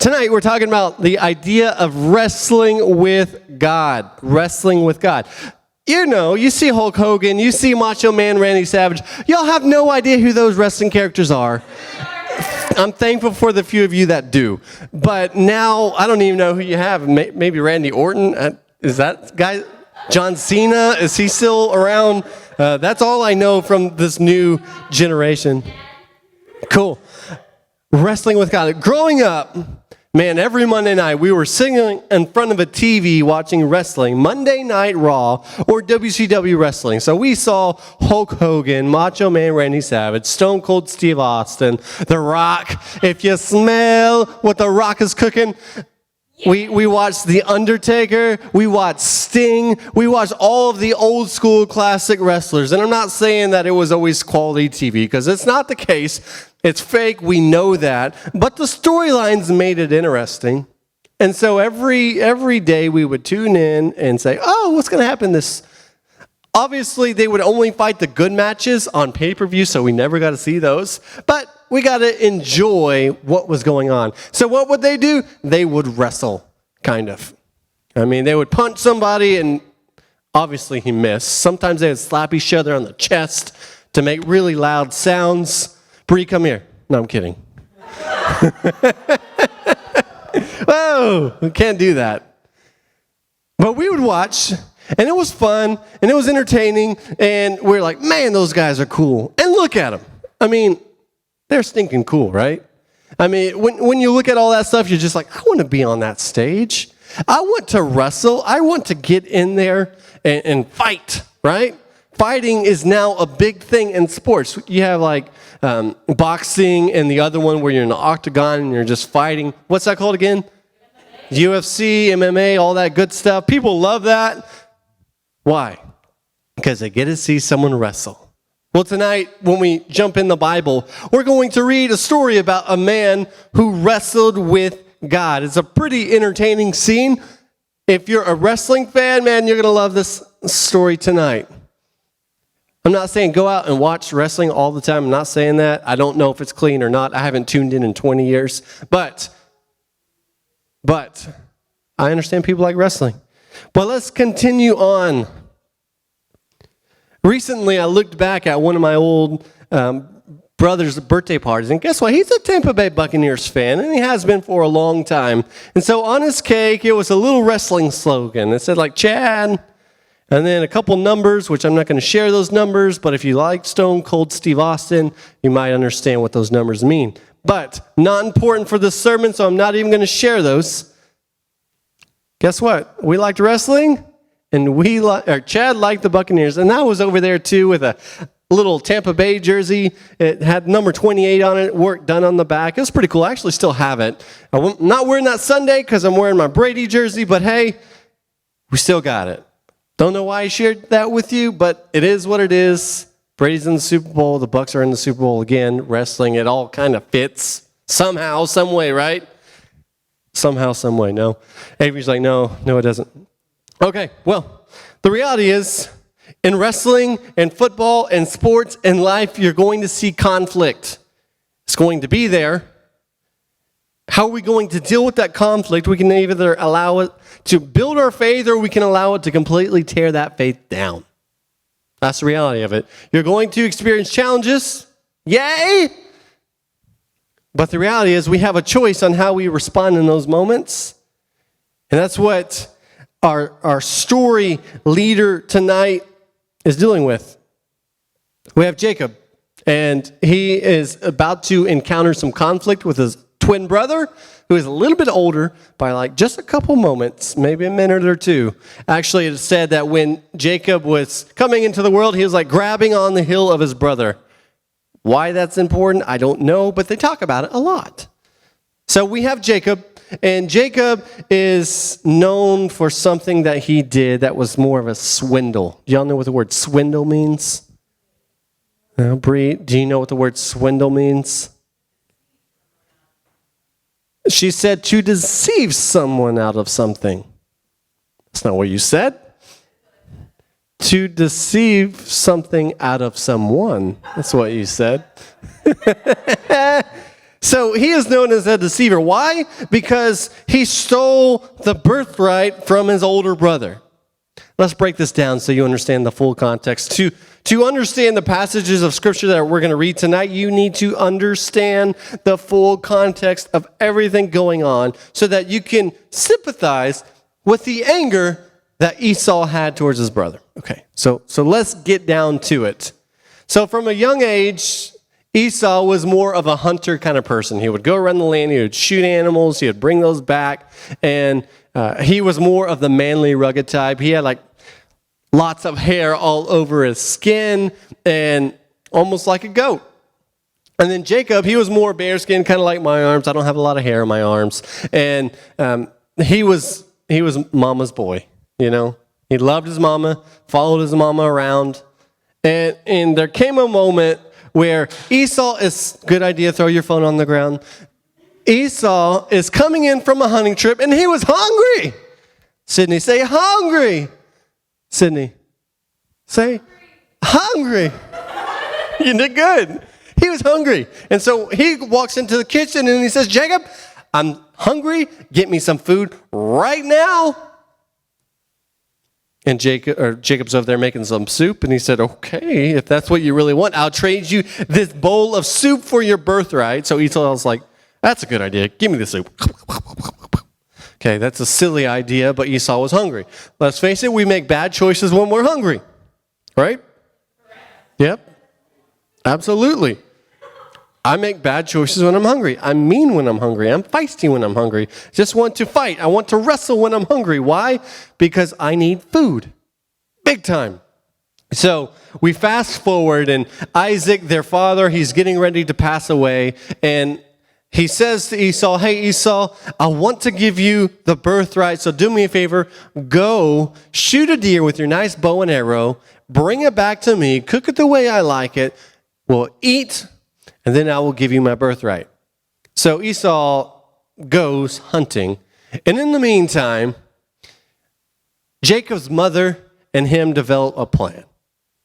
Tonight, we're talking about the idea of wrestling with God. Wrestling with God. You know, you see Hulk Hogan, you see Macho Man Randy Savage. Y'all have no idea who those wrestling characters are. I'm thankful for the few of you that do. But now, I don't even know who you have. Maybe Randy Orton? Is that guy? John Cena? Is he still around? That's all I know from this new generation. Cool. Wrestling with God. Growing up, man, every Monday night we were sitting in front of a TV watching wrestling, Monday Night Raw or WCW wrestling. So we saw Hulk Hogan, Macho Man Randy Savage, Stone Cold Steve Austin, The Rock. If you smell what The Rock is cooking, we watched The Undertaker, we watched Sting, we watched all of the old school classic wrestlers. And I'm not saying that it was always quality TV, because it's not the case. It's fake, we know that. But the storylines made it interesting. And so every day we would tune in and say, oh, what's going to happen this? Obviously, they would only fight the good matches on pay-per-view, so we never got to see those. But we got to enjoy what was going on. So what would they do? They would wrestle, kind of. I mean, they would punch somebody, and obviously he missed. Sometimes they would slap each other on the chest to make really loud sounds. Bree, come here. No, I'm kidding. Whoa, we can't do that. But we would watch, and it was fun, and it was entertaining, and we're like, man, those guys are cool. And look at them. I mean, they're stinking cool, right? I mean, when you look at all that stuff, you're just like, I want to be on that stage. I want to wrestle. I want to get in there and fight, right? Fighting is now a big thing in sports. You have like boxing and the other one where you're in the octagon and you're just fighting. What's that called again? UFC, MMA, all that good stuff. People love that. Why? Because they get to see someone wrestle. Well, tonight, when we jump in the Bible, we're going to read a story about a man who wrestled with God. It's a pretty entertaining scene. If you're a wrestling fan, man, you're going to love this story tonight. I'm not saying go out and watch wrestling all the time. I'm not saying that. I don't know if it's clean or not. I haven't tuned in 20 years. But I understand people like wrestling. But let's continue on. Recently, I looked back at one of my old brother's birthday parties, and guess what? He's a Tampa Bay Buccaneers fan, and he has been for a long time. And so on his cake, it was a little wrestling slogan. It said like, Chad, and then a couple numbers, which I'm not going to share those numbers, but if you like Stone Cold Steve Austin, you might understand what those numbers mean. But not important for this sermon, so I'm not even going to share those. Guess what? We liked wrestling. And Chad liked the Buccaneers, and I was over there too with a little Tampa Bay jersey. It had number 28 on it, work done on the back. It was pretty cool. I actually still have it. I'm not wearing that Sunday because I'm wearing my Brady jersey, but hey, we still got it. Don't know why I shared that with you, but it is what it is. Brady's in the Super Bowl. The Bucs are in the Super Bowl again. Wrestling, it all kind of fits somehow, some way, right? Somehow, some way. No. Avery's like, no, it doesn't. Okay, well, the reality is, in wrestling and football and sports and life, you're going to see conflict. It's going to be there. How are we going to deal with that conflict? We can either allow it to build our faith, or we can allow it to completely tear that faith down. That's the reality of it. You're going to experience challenges. Yay! But the reality is, we have a choice on how we respond in those moments. And that's what our story leader tonight is dealing with. We have Jacob, and he is about to encounter some conflict with his twin brother, who is a little bit older by like just a couple moments, maybe a minute or two. Actually, it said that when Jacob was coming into the world, he was like grabbing on the heel of his brother. Why that's important, I don't know, but they talk about it a lot. So we have Jacob. And Jacob is known for something that he did that was more of a swindle. Do y'all know what the word swindle means? Bree, do you know what the word swindle means? She said to deceive someone out of something. That's not what you said. To deceive something out of someone. That's what you said. So he is known as a deceiver. Why? Because he stole the birthright from his older brother. Let's break this down so you understand the full context. To understand the passages of Scripture that we're going to read tonight, you need to understand the full context of everything going on so that you can sympathize with the anger that Esau had towards his brother. Okay, so let's get down to it. So from a young age, Esau was more of a hunter kind of person. He would go around the land, he would shoot animals, he would bring those back, and he was more of the manly, rugged type. He had like lots of hair all over his skin and almost like a goat. And then Jacob, he was more bearskin, kind of like my arms. I don't have a lot of hair on my arms. And he was mama's boy, you know. He loved his mama, followed his mama around. And there came a moment where Esau is, good idea, throw your phone on the ground. Esau is coming in from a hunting trip and he was hungry. Sydney, say hungry. Sydney, say hungry. You did good. He was hungry. And so he walks into the kitchen and he says, Jacob, I'm hungry. Get me some food right now. And Jacob's over there making some soup, and he said, okay, if that's what you really want, I'll trade you this bowl of soup for your birthright. So Esau was like, that's a good idea. Give me the soup. Okay, that's a silly idea, but Esau was hungry. Let's face it, we make bad choices when we're hungry, right? Yep, absolutely. I make bad choices when I'm hungry. I'm mean when I'm hungry. I'm feisty when I'm hungry. Just want to fight. I want to wrestle when I'm hungry. Why? Because I need food. Big time. So we fast forward, and Isaac, their father, he's getting ready to pass away, and he says to Esau, hey, Esau, I want to give you the birthright, so do me a favor. Go shoot a deer with your nice bow and arrow. Bring it back to me. Cook it the way I like it. We'll eat, and then I will give you my birthright. So Esau goes hunting. And in the meantime, Jacob's mother and him develop a plan.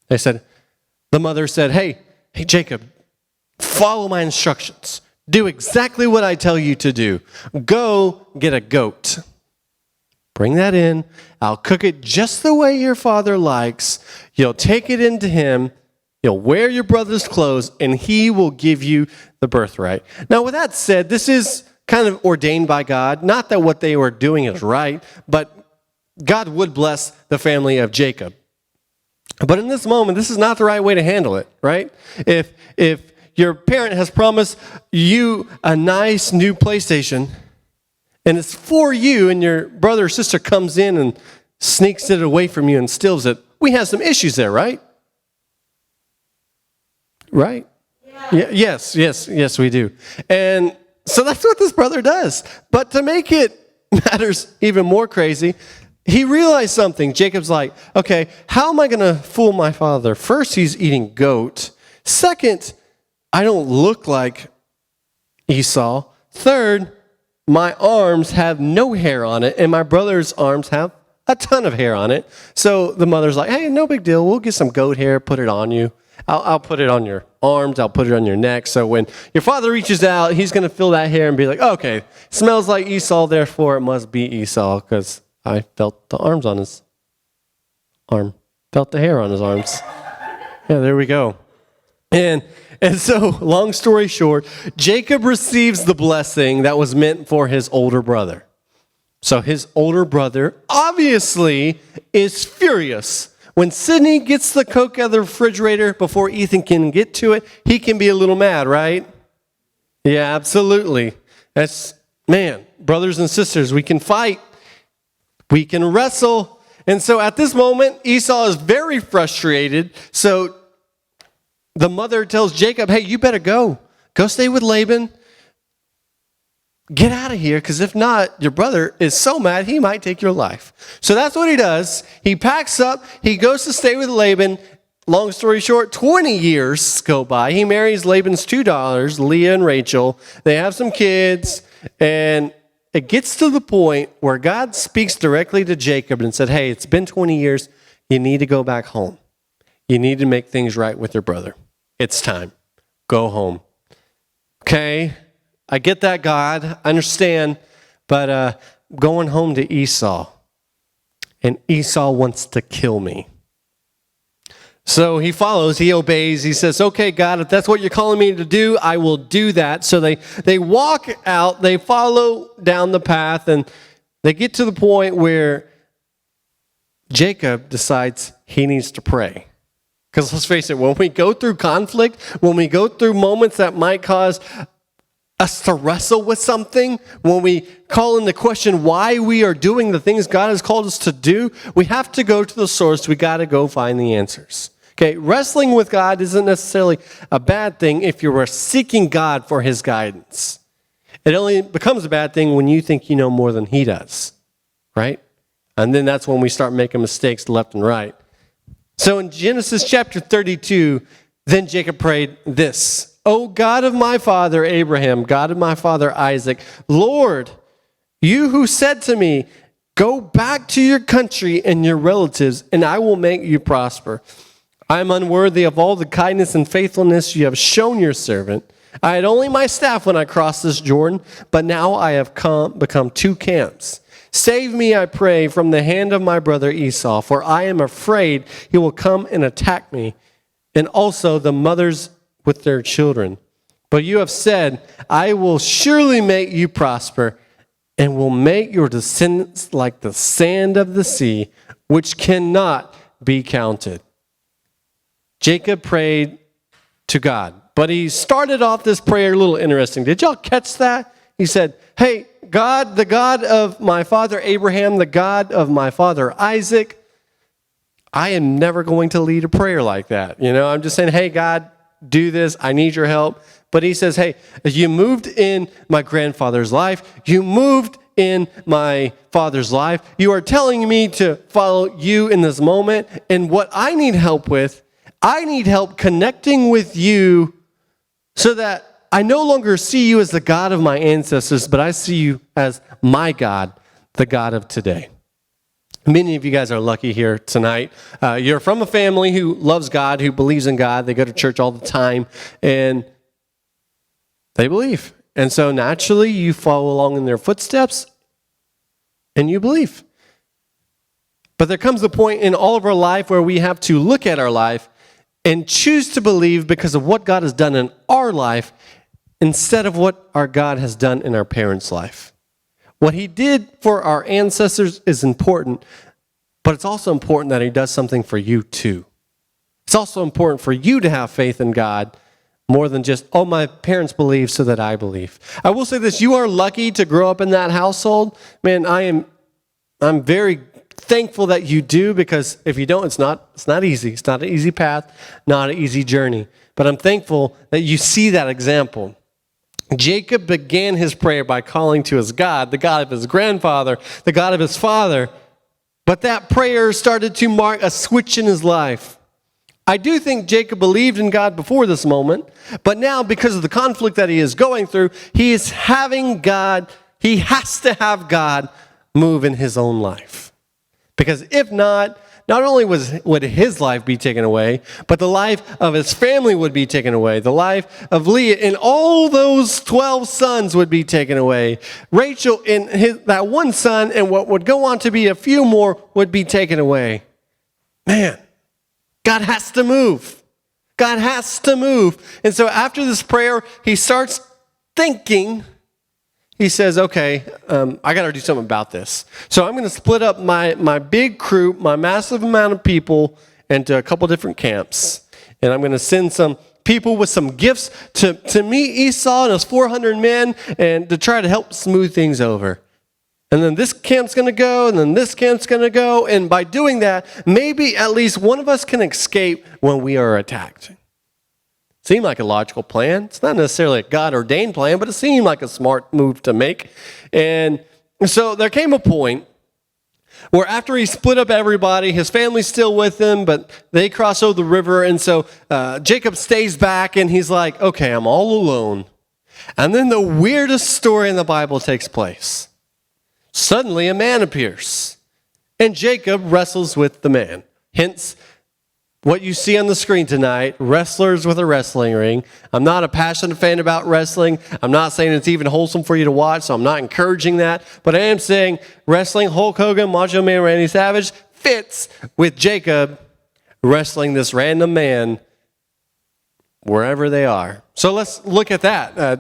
The mother said, hey, Jacob, follow my instructions. Do exactly what I tell you to do. Go get a goat. Bring that in. I'll cook it just the way your father likes. You'll take it into him. You'll wear your brother's clothes, and he will give you the birthright. Now, with that said, this is kind of ordained by God. Not that what they were doing is right, but God would bless the family of Jacob. But in this moment, this is not the right way to handle it, right? If your parent has promised you a nice new PlayStation, and it's for you, and your brother or sister comes in and sneaks it away from you and steals it, we have some issues there, right? Right? Yeah. Yes, we do. And so that's what this brother does. But to make it matters even more crazy, he realized something. Jacob's like, okay, how am I going to fool my father? First, he's eating goat. Second, I don't look like Esau. Third, my arms have no hair on it, and my brother's arms have a ton of hair on it. So the mother's like, hey, no big deal. We'll get some goat hair, put it on you. I'll put it on your arms. I'll put it on your neck. So when your father reaches out, he's going to feel that hair and be like, okay, smells like Esau, therefore it must be Esau, because I felt the arms on his arm, felt the hair on his arms. Yeah, there we go. And so, long story short, Jacob receives the blessing that was meant for his older brother. So his older brother obviously is furious. When Sydney gets the Coke out of the refrigerator before Ethan can get to it, he can be a little mad, right? Yeah, absolutely. Man, brothers and sisters, we can fight. We can wrestle. And so at this moment, Esau is very frustrated. So the mother tells Jacob, hey, you better go. Go stay with Laban. Get out of here, because if not, your brother is so mad, he might take your life. So that's what he does. He packs up. He goes to stay with Laban. Long story short, 20 years go by. He marries Laban's two daughters, Leah and Rachel. They have some kids, and it gets to the point where God speaks directly to Jacob and said, hey, it's been 20 years. You need to go back home. You need to make things right with your brother. It's time. Go home. Okay, I get that, God. I understand. But going home to Esau. And Esau wants to kill me. So he follows, he obeys, he says, okay, God, if that's what you're calling me to do, I will do that. So they walk out, they follow down the path, and they get to the point where Jacob decides he needs to pray. Because let's face it, when we go through conflict, when we go through moments that might cause us to wrestle with something, when we call into question why we are doing the things God has called us to do, we have to go to the source. We got to go find the answers. Okay, wrestling with God isn't necessarily a bad thing if you are seeking God for his guidance. It only becomes a bad thing when you think you know more than he does, right? And then that's when we start making mistakes left and right. So in Genesis chapter 32, then Jacob prayed this: O God of my father Abraham, God of my father Isaac, Lord, you who said to me, go back to your country and your relatives, and I will make you prosper. I am unworthy of all the kindness and faithfulness you have shown your servant. I had only my staff when I crossed this Jordan, but now I have become two camps. Save me, I pray, from the hand of my brother Esau, for I am afraid he will come and attack me, and also the mothers with their children. But you have said, I will surely make you prosper, and will make your descendants like the sand of the sea, which cannot be counted. Jacob prayed to God, but he started off this prayer a little interesting. Did y'all catch that? He said, hey, God, the God of my father Abraham, the God of my father Isaac, I am never going to lead a prayer like that. You know, I'm just saying, hey, God, do this. I need your help. But he says, hey, you moved in my grandfather's life. You moved in my father's life. You are telling me to follow you in this moment. And what I need help with, I need help connecting with you so that I no longer see you as the God of my ancestors, but I see you as my God, the God of today. Many of you guys are lucky here tonight. You're from a family who loves God, who believes in God. They go to church all the time, and they believe. And so naturally, you follow along in their footsteps, and you believe. But there comes a point in all of our life where we have to look at our life and choose to believe because of what God has done in our life instead of what our God has done in our parents' life. What he did for our ancestors is important, but it's also important that he does something for you too. It's also important for you to have faith in God more than just, oh, my parents believe so that I believe. I will say this, you are lucky to grow up in that household. Man, I'm very thankful that you do, because if you don't, it's not easy. It's not an easy path, not an easy journey. But I'm thankful that you see that example. Jacob began his prayer by calling to his God, the God of his grandfather, the God of his father. But that prayer started to mark a switch in his life. I do think Jacob believed in God before this moment, but now because of the conflict that he is going through, he has to have God move in his own life. Because if not only would his life be taken away, but the life of his family would be taken away. The life of Leah and all those 12 sons would be taken away. Rachel and that one son and what would go on to be a few more would be taken away. Man, God has to move. God has to move. And so after this prayer, he starts thinking. He says, okay, I got to do something about this. So I'm going to split up my big crew, my massive amount of people, into a couple different camps. And I'm going to send some people with some gifts to meet Esau and his 400 men and to try to help smooth things over. And then this camp's going to go, and then this camp's going to go. And by doing that, maybe at least one of us can escape when we are attacked. Seemed like a logical plan. It's not necessarily a God-ordained plan, but it seemed like a smart move to make. And so there came a point where after he split up everybody, his family's still with him, but they cross over the river. And so Jacob stays back, and he's like, okay, I'm all alone. And then the weirdest story in the Bible takes place. Suddenly a man appears, and Jacob wrestles with the man. Hence, what you see on the screen tonight, wrestlers with a wrestling ring. I'm not a passionate fan about wrestling. I'm not saying it's even wholesome for you to watch, so I'm not encouraging that. But I am saying wrestling, Hulk Hogan, Macho Man Randy Savage fits with Jacob wrestling this random man wherever they are. So let's look at that.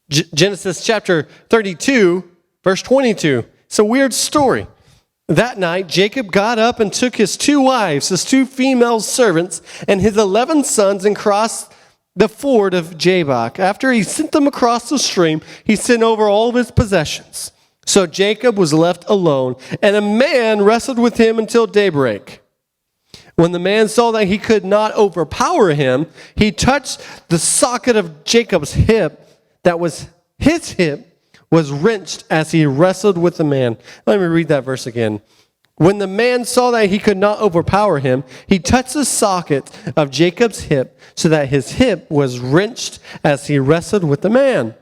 Genesis chapter 32, verse 22. It's a weird story. That night, Jacob got up and took his 2 wives, his 2 female servants, and his 11 sons and crossed the ford of Jabbok. After he sent them across the stream, he sent over all of his possessions. So Jacob was left alone, and a man wrestled with him until daybreak. When the man saw that he could not overpower him, he touched the socket of Jacob's hip. That was his hip was wrenched as he wrestled with the man. Let me read that verse again. When the man saw that he could not overpower him, he touched the socket of Jacob's hip so that his hip was wrenched as he wrestled with the man.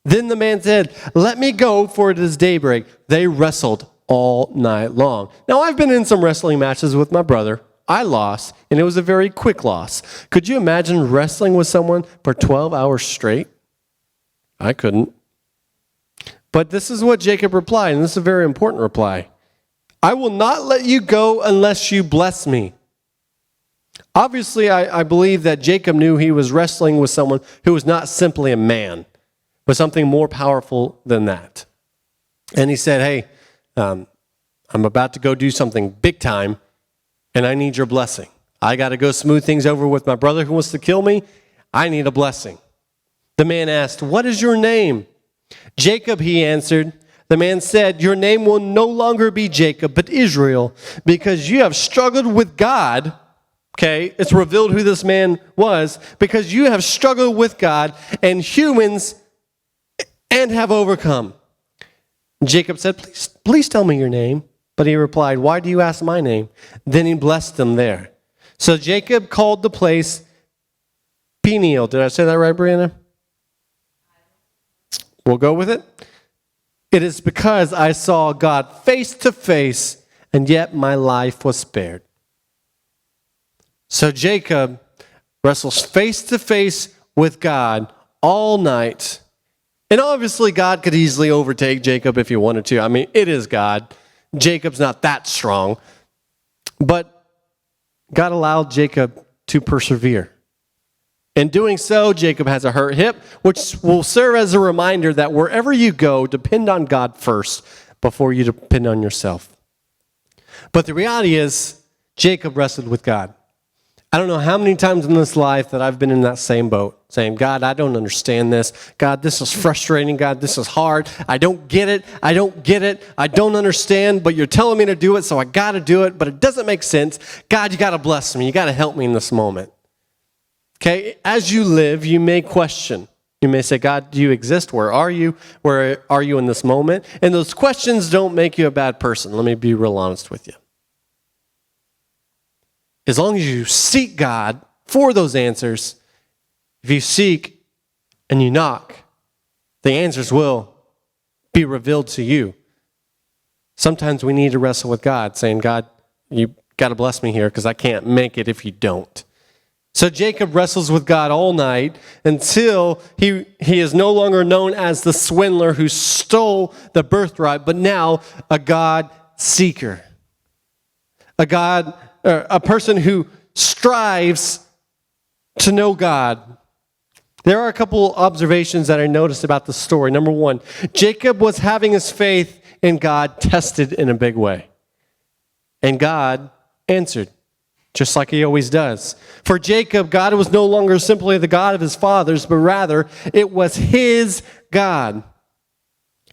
Then the man said, "Let me go, for it is daybreak." They wrestled all night long. Now, I've been in some wrestling matches with my brother. I lost, and it was a very quick loss. Could you imagine wrestling with someone for 12 hours straight? I couldn't. But this is what Jacob replied, and this is a very important reply. "I will not let you go unless you bless me." Obviously, I believe that Jacob knew he was wrestling with someone who was not simply a man, but something more powerful than that. And he said, "Hey, I'm about to go do something big time, and I need your blessing. I got to go smooth things over with my brother who wants to kill me. I need a blessing." The man asked, "What is your name?" "Jacob," he answered. The man said, "Your name will no longer be Jacob, but Israel, because you have struggled with God." Okay, it's revealed who this man was. "Because you have struggled with God and humans and have overcome." Jacob said, please tell me your name." But he replied, "Why do you ask my name?" Then he blessed them there. So Jacob called the place Peniel. Did I say that right, Brianna? We'll go with it. "It is because I saw God face to face, and yet my life was spared." So Jacob wrestles face to face with God all night. And obviously God could easily overtake Jacob if he wanted to. I mean, it is God. Jacob's not that strong. But God allowed Jacob to persevere. In doing so, Jacob has a hurt hip, which will serve as a reminder that wherever you go, depend on God first before you depend on yourself. But the reality is, Jacob wrestled with God. I don't know how many times in this life that I've been in that same boat, saying, "God, I don't understand this. God, this is frustrating. God, this is hard. I don't get it. I don't get it. I don't understand, but you're telling me to do it, so I got to do it, but it doesn't make sense. God, you got to bless me. You got to help me in this moment." Okay, as you live, you may question. You may say, "God, do you exist? Where are you? Where are you in this moment?" And those questions don't make you a bad person. Let me be real honest with you. As long as you seek God for those answers, if you seek and you knock, the answers will be revealed to you. Sometimes we need to wrestle with God, saying, "God, you got to bless me here because I can't make it if you don't." So Jacob wrestles with God all night until he is no longer known as the swindler who stole the birthright, but now a God seeker. A person who strives to know God. There are a couple observations that I noticed about the story. Number one, Jacob was having his faith in God tested in a big way. And God answered, just like he always does. For Jacob, God was no longer simply the God of his fathers, but rather it was his God.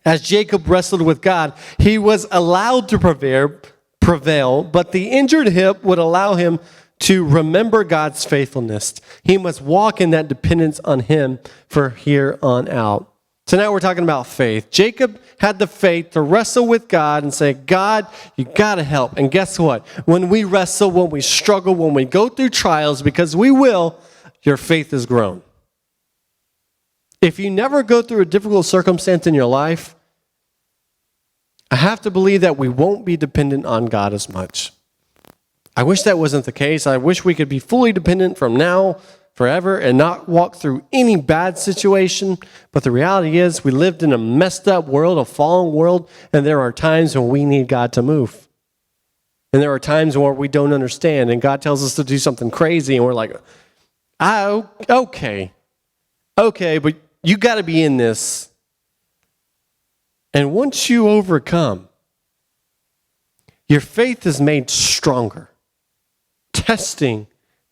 As Jacob wrestled with God, he was allowed to prevail, but the injured hip would allow him to remember God's faithfulness. He must walk in that dependence on him for here on out. So now we're talking about faith. Jacob had the faith to wrestle with God and say, "God, you got to help." And guess what? When we wrestle, when we struggle, when we go through trials, because we will, your faith is grown. If you never go through a difficult circumstance in your life, I have to believe that we won't be dependent on God as much. I wish that wasn't the case. I wish we could be fully dependent from now forever and not walk through any bad situation. But the reality is we lived in a messed up world, a fallen world, and there are times when we need God to move. And there are times where we don't understand, and God tells us to do something crazy, and we're like, okay, but you got to be in this. And once you overcome, your faith is made stronger. Testing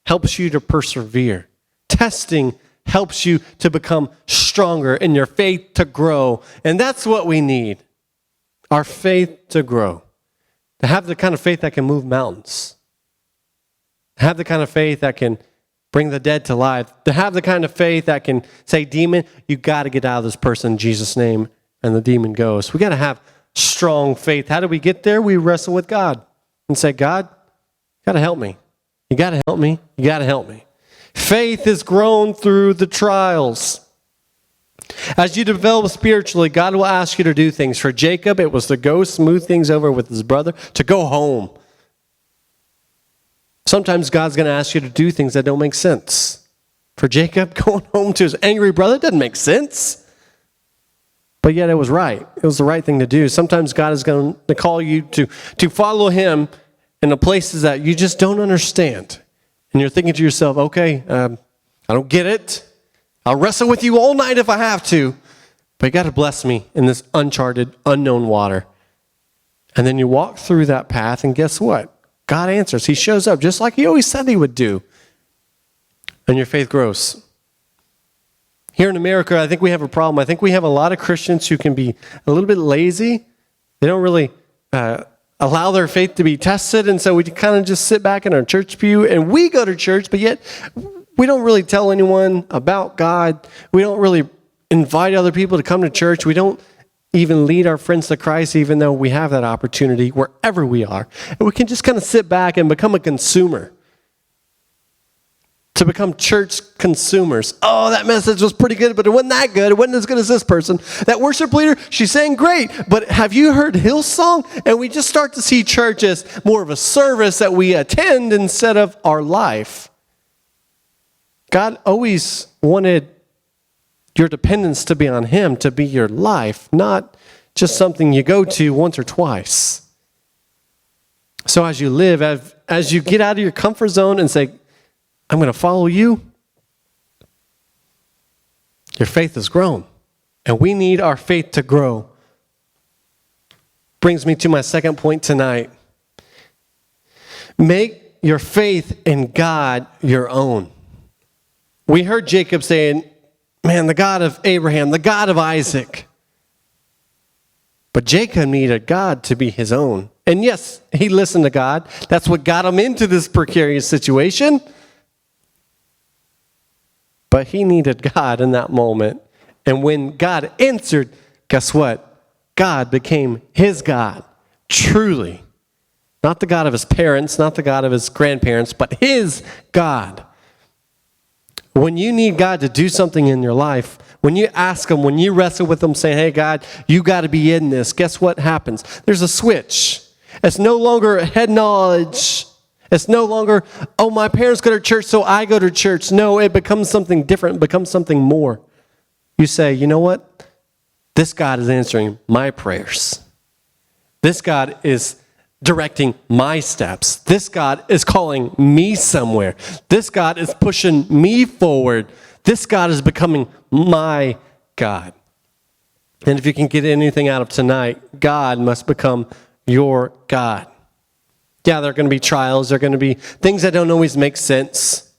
helps you to persevere. Testing helps you to become stronger and your faith to grow. And that's what we need, our faith to grow. To have the kind of faith that can move mountains. To have the kind of faith that can bring the dead to life. To have the kind of faith that can say, demon, you got to get out of this person in Jesus' name. And the demon goes. We got to have strong faith. How do we get there? We wrestle with God and say, God, you got to help me. You got to help me. You got to help me. Faith is grown through the trials. As you develop spiritually, God will ask you to do things. For Jacob, it was to go smooth things over with his brother, to go home. Sometimes God's going to ask you to do things that don't make sense. For Jacob, going home to his angry brother doesn't make sense. But yet it was right. It was the right thing to do. Sometimes God is going to call you to follow him in the places that you just don't understand. And you're thinking to yourself, okay, I don't get it. I'll wrestle with you all night if I have to. But you got to bless me in this uncharted, unknown water. And then you walk through that path, and guess what? God answers. He shows up just like he always said he would do. And your faith grows. Here in America, I think we have a problem. I think we have a lot of Christians who can be a little bit lazy. They don't really allow their faith to be tested, and so we kind of just sit back in our church pew, and we go to church, but yet we don't really tell anyone about God. We don't really invite other people to come to church. We don't even lead our friends to Christ, even though we have that opportunity wherever we are. And we can just kind of sit back and become a consumer. To become church consumers. Oh, that message was pretty good, but it wasn't that good. It wasn't as good as this person. That worship leader, she sang great, but have you heard Hillsong? And we just start to see church as more of a service that we attend instead of our life. God always wanted your dependence to be on him, to be your life, not just something you go to once or twice. So as you live, as you get out of your comfort zone and say, I'm going to follow you, your faith has grown. And we need our faith to grow. Brings me to my second point tonight. Make your faith in God your own. We heard Jacob saying, man, the God of Abraham, the God of Isaac. But Jacob needed God to be his own. And yes, he listened to God. That's what got him into this precarious situation. But he needed God in that moment. And when God answered, guess what? God became his God. Truly. Not the God of his parents, not the God of his grandparents, but his God. When you need God to do something in your life, when you ask him, when you wrestle with him saying, hey, God, you got to be in this, guess what happens? There's a switch. It's no longer head knowledge. It's no longer, oh, my parents go to church, so I go to church. No, it becomes something different. It becomes something more. You say, you know what? This God is answering my prayers. This God is directing my steps. This God is calling me somewhere. This God is pushing me forward. This God is becoming my God. And if you can get anything out of tonight, God must become your God. Yeah, there are going to be trials. There are going to be things that don't always make sense.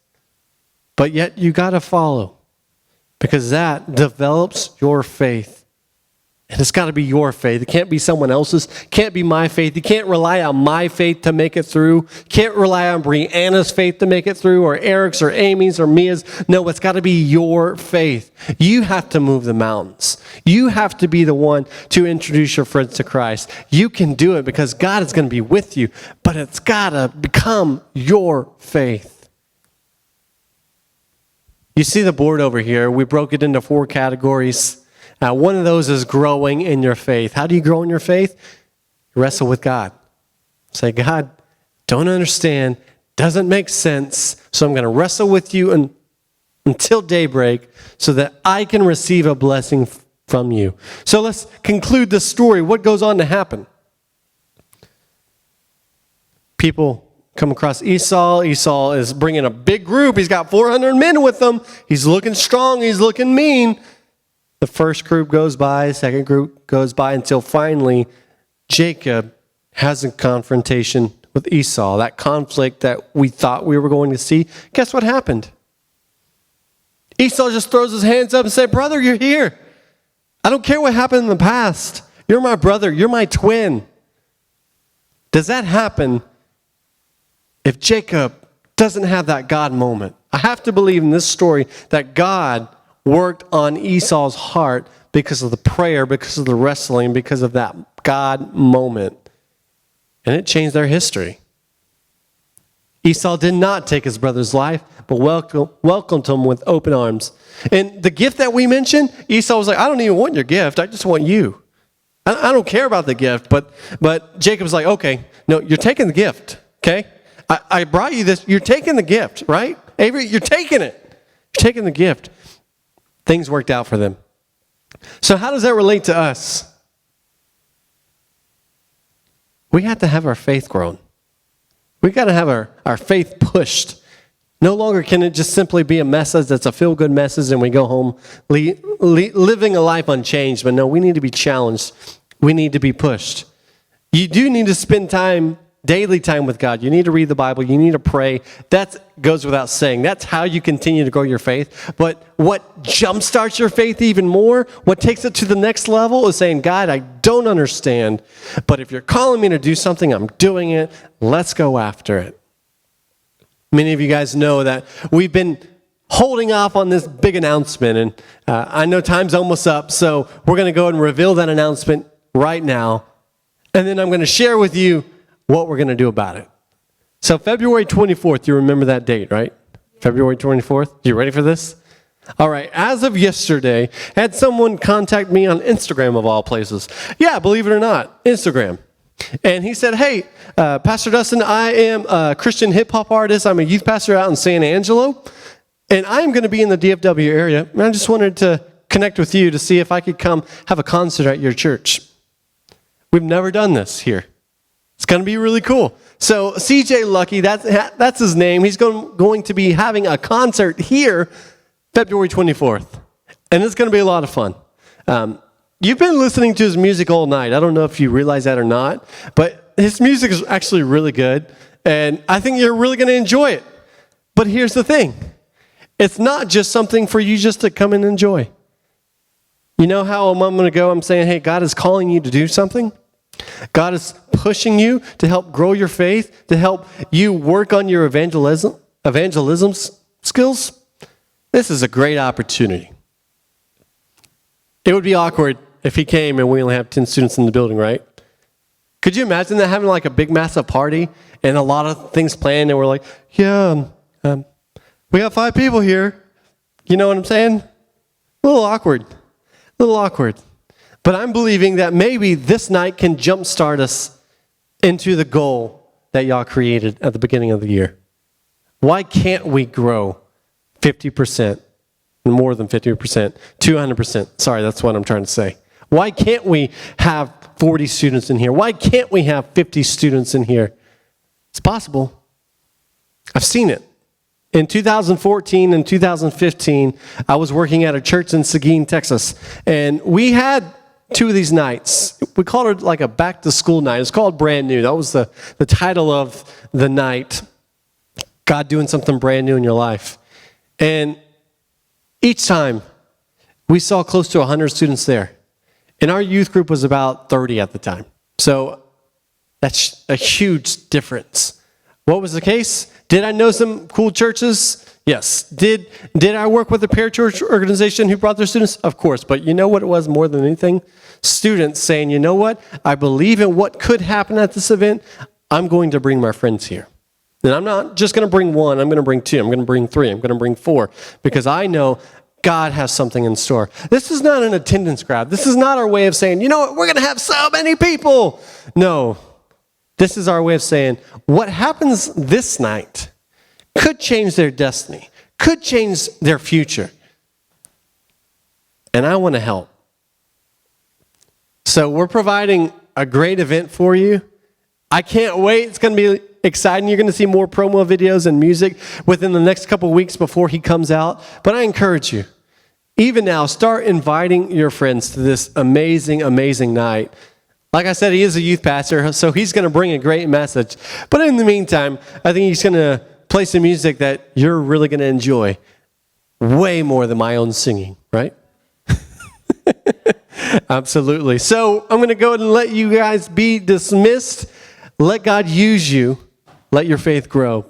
But yet you got to follow, because that develops your faith. And it's got to be your faith. It can't be someone else's. It can't be my faith. You can't rely on my faith to make it through. You can't rely on Brianna's faith to make it through, or Eric's, or Amy's, or Mia's. No, it's got to be your faith. You have to move the mountains. You have to be the one to introduce your friends to Christ. You can do it because God is going to be with you, but it's got to become your faith. You see the board over here. We broke it into 4 categories. One of those is growing in your faith. How do you grow in your faith? Wrestle with God. Say, God, don't understand, doesn't make sense, so I'm going to wrestle with you until daybreak so that I can receive a blessing from you. So let's conclude this story. What goes on to happen? People come across Esau. Esau is bringing a big group. He's got 400 men with him. He's looking strong. He's looking mean. The first group goes by, second group goes by, until finally Jacob has a confrontation with Esau. That conflict that we thought we were going to see. Guess what happened? Esau just throws his hands up and says, brother, you're here. I don't care what happened in the past. You're my brother. You're my twin. Does that happen if Jacob doesn't have that God moment? I have to believe in this story that God worked on Esau's heart because of the prayer, because of the wrestling, because of that God moment. And it changed their history. Esau did not take his brother's life, but welcomed him with open arms. And the gift that we mentioned, Esau was like, I don't even want your gift. I just want you. I don't care about the gift. But Jacob's like, okay, no, you're taking the gift, okay? I brought you this. You're taking the gift, right? Avery, you're taking it. You're taking the gift. Things worked out for them. So how does that relate to us? We have to have our faith grown. We got to have our faith pushed. No longer can it just simply be a message that's a feel-good message and we go home living a life unchanged. But no, we need to be challenged. We need to be pushed. You do need to spend time, daily time with God. You need to read the Bible. You need to pray. That goes without saying. That's how you continue to grow your faith. But what jumpstarts your faith even more, what takes it to the next level is saying, God, I don't understand, but if you're calling me to do something, I'm doing it. Let's go after it. Many of you guys know that we've been holding off on this big announcement, and I know time's almost up, so we're going to go and reveal that announcement right now, and then I'm going to share with you what we're going to do about it. So February 24th, you remember that date, right? February 24th? You ready for this? All right, as of yesterday, I had someone contact me on Instagram of all places. Yeah, believe it or not, Instagram. And he said, hey, Pastor Dustin, I am a Christian hip-hop artist. I'm a youth pastor out in San Angelo, and I'm going to be in the DFW area. And I just wanted to connect with you to see if I could come have a concert at your church. We've never done this here. It's going to be really cool. So CJ Lucky, that's his name. He's going to be having a concert here February 24th. And it's going to be a lot of fun. You've been listening to his music all night. I don't know if you realize that or not, but his music is actually really good, and I think you're really going to enjoy it. But here's the thing. It's not just something for you just to come and enjoy. You know how a moment ago I'm saying, hey, God is calling you to do something? God is pushing you to help grow your faith, to help you work on your evangelism skills. This is a great opportunity. It would be awkward if he came and we only have 10 students in the building, right? Could you imagine that having like a big, massive party and a lot of things planned and we're like, yeah, we got 5 people here. You know what I'm saying? A little awkward. But I'm believing that maybe this night can jumpstart us into the goal that y'all created at the beginning of the year. Why can't we grow 50%? More than 50%, 200%. Sorry, that's what I'm trying to say. Why can't we have 40 students in here? Why can't we have 50 students in here? It's possible. I've seen it. In 2014 and 2015, I was working at a church in Seguin, Texas, and we had 2 of these nights. We called it like a back-to-school night. It's called Brand New. That was the title of the night. God doing something brand new in your life. And each time, we saw close to 100 students there. And our youth group was about 30 at the time. So that's a huge difference. What was the case? Did I know some cool churches? Yes. Did I work with a parachurch organization who brought their students? Of course. But you know what it was more than anything? Students saying, you know what? I believe in what could happen at this event. I'm going to bring my friends here. And I'm not just going to bring 1. I'm going to bring 2. I'm going to bring 3. I'm going to bring 4. Because I know God has something in store. This is not an attendance grab. This is not our way of saying, you know what? We're going to have so many people. No. This is our way of saying what happens this night could change their destiny, could change their future. And I want to help. So we're providing a great event for you. I can't wait. It's going to be exciting. You're going to see more promo videos and music within the next couple weeks before he comes out. But I encourage you, even now, start inviting your friends to this amazing, amazing night. Like I said, he is a youth pastor, so he's going to bring a great message. But in the meantime, I think he's going to play some music that you're really going to enjoy way more than my own singing, right? Absolutely. So I'm going to go ahead and let you guys be dismissed. Let God use you. Let your faith grow.